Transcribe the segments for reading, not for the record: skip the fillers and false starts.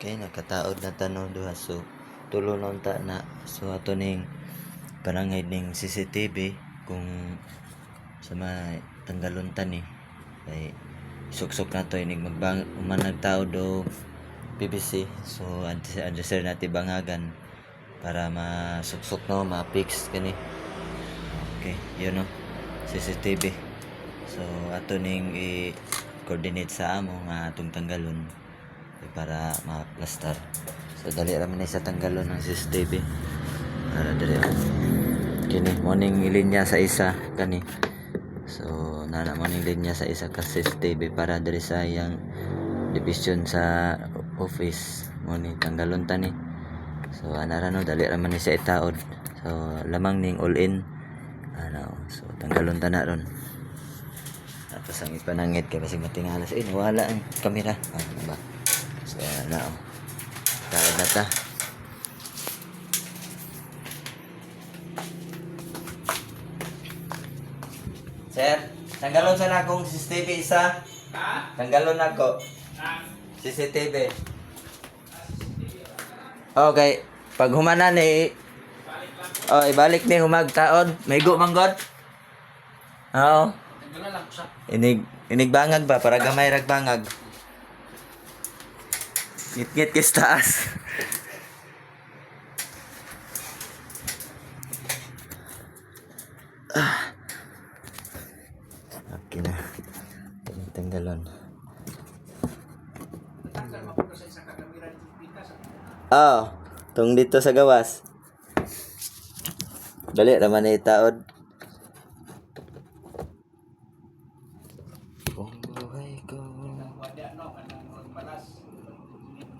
Okay, nakataod na tanong duha. So, tulo na unta na. So, ato ning panangay ning CCTV kung sa may tanggaluntan ni. Kay suksok na to inig manag tao do PVC. So, adjuster natin bangagan para masuksok no, ma-fix kani. Okay, yun no. CCTV. So, ato ning i-coordinate sa amo nga atong tanggalon para ma-plaster. So dali ra man sa tanggalon ng CCTV para dali kini morning linya sa isa kani. So nana morning linya sa isa ka CCTV para dali sa yang division sa office mo ni tanggalon tani. So anara no dali ra man sa itaod. So lamang ning all in so tanggalon ta na ron. Tapos ang ipanangit kay basig matingala sa wala ang kamera. Ba? So na taod na ta. Sir, tanggalon sa akong CCTV isa. Ha? Tanggalon ako. CCTV. Okay, pag humanan ni ibalik ni humagtaon. May go manggod. Oo. Inig bangag ba para gamay rag bangag. Ngit-ngit kis taas. Okay na. Tanggalon. Tung dito sa gawas. Dali raman ni taod.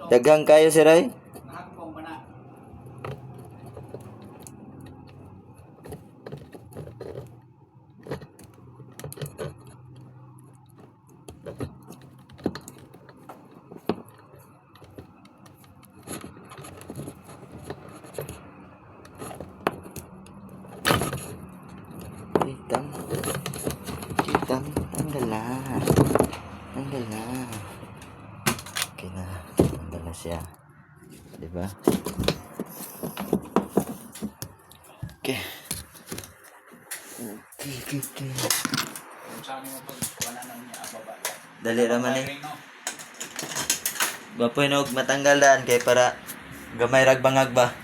Daghang kayo si Ray? Kitang, tanggala. Okay na, tanggala siya. Diba? Okay. Dali raman eh. Bapoy na matanggalan kay para gamay rag bangag ba.